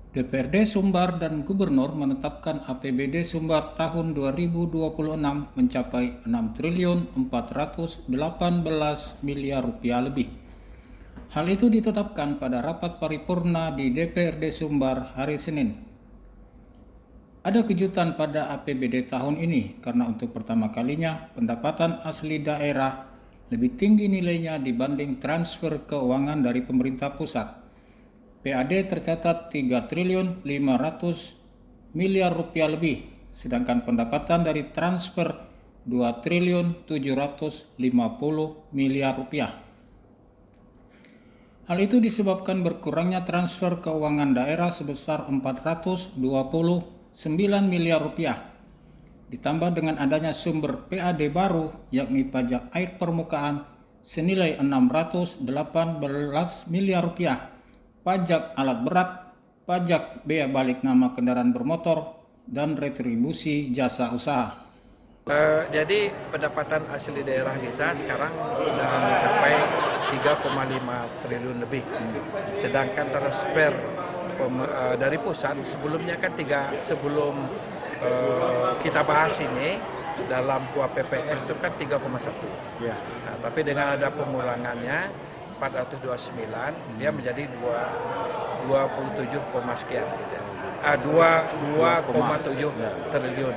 DPRD Sumbar dan Gubernur menetapkan APBD Sumbar tahun 2026 mencapai 6.418 miliar rupiah lebih. Hal itu ditetapkan pada rapat paripurna di DPRD Sumbar hari Senin. Ada kejutan pada APBD tahun ini karena untuk pertama kalinya pendapatan asli daerah lebih tinggi nilainya dibanding transfer keuangan dari pemerintah pusat. PAD tercatat 3 triliun 500 miliar rupiah lebih, sedangkan pendapatan dari transfer 2 triliun 750 miliar rupiah. Hal itu disebabkan berkurangnya transfer keuangan daerah sebesar 429 miliar rupiah, ditambah dengan adanya sumber PAD baru yakni pajak air permukaan senilai 618 miliar rupiah, pajak alat berat, pajak bea balik nama kendaraan bermotor, dan retribusi jasa usaha. Jadi pendapatan asli daerah kita sekarang sudah mencapai 3,5 triliun lebih. Sedangkan transfer dari pusat sebelumnya kan sebelum kita bahas ini dalam KUA PPS itu kan 3,1. Ya. Nah, tapi dengan ada pengurangannya 429 dia menjadi 27, sekian gitu. 2,7 triliun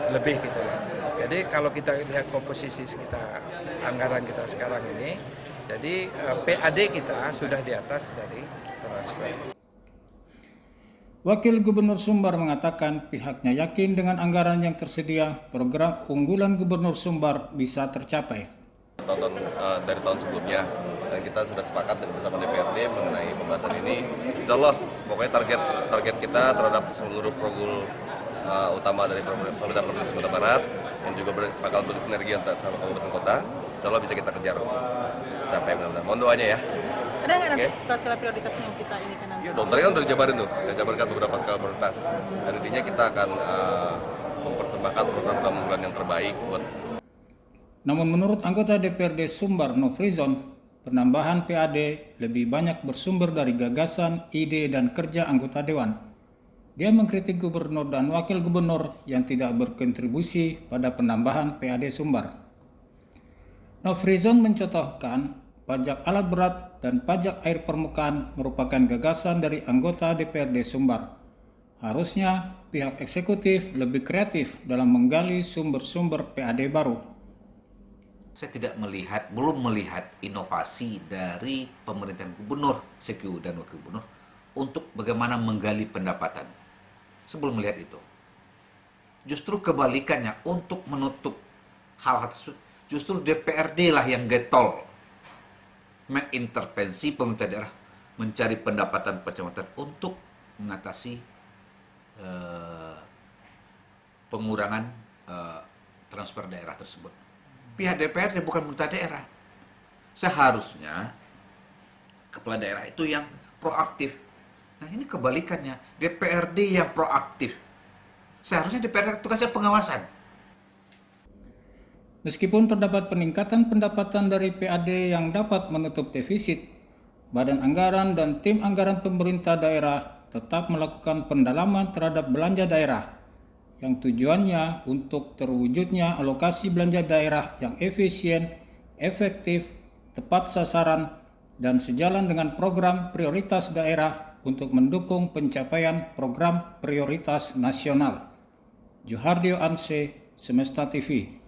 lebih gitu lah. Jadi kalau kita lihat komposisi kita anggaran kita sekarang ini, jadi PAD kita sudah di atas dari transfer. Wakil Gubernur Sumbar mengatakan pihaknya yakin dengan anggaran yang tersedia, program unggulan Gubernur Sumbar bisa tercapai. Dari tahun sebelumnya, dan kita sudah sepakat bersama DPRD mengenai pembahasan ini. Insya Allah, pokoknya target kita terhadap seluruh program utama dari pemerintah Provinsi Sumatera Barat yang juga bakal bersinergi antara sama kabupaten kota, insya Allah bisa kita kejar sampai benar-benar. Mohon doanya ya. Ada nggak nanti skala prioritasnya yang kita ini kan nanti? Iya dong, tadi kan udah dijabarin tuh, saya jabarkan beberapa skala prioritas. Dan intinya kita akan mempersembahkan program-program unggulan yang terbaik buat. Namun menurut anggota DPRD Sumbar Nofrizon, penambahan PAD lebih banyak bersumber dari gagasan, ide, dan kerja anggota Dewan. Dia mengkritik gubernur dan wakil gubernur yang tidak berkontribusi pada penambahan PAD Sumbar. Nofrizon mencontohkan pajak alat berat dan pajak air permukaan merupakan gagasan dari anggota DPRD Sumbar. Harusnya pihak eksekutif lebih kreatif dalam menggali sumber-sumber PAD baru. Saya belum melihat inovasi dari pemerintahan gubernur, CQ dan wakil gubernur untuk bagaimana menggali pendapatan. Saya belum melihat itu. Justru kebalikannya, untuk menutup hal-hal tersebut, justru DPRD lah yang getol mengintervensi pemerintah daerah mencari pendapatan untuk mengatasi pengurangan transfer daerah tersebut. Pihak DPRD bukan pemerintah daerah. Seharusnya kepala daerah itu yang proaktif. Nah ini kebalikannya, DPRD yang proaktif. Seharusnya DPRD tugasnya pengawasan. Meskipun terdapat peningkatan pendapatan dari PAD yang dapat menutup defisit, Badan Anggaran dan tim anggaran pemerintah daerah tetap melakukan pendalaman terhadap belanja daerah yang tujuannya untuk terwujudnya alokasi belanja daerah yang efisien, efektif, tepat sasaran, dan sejalan dengan program prioritas daerah untuk mendukung pencapaian program prioritas nasional. Johardio Anse, Semesta TV.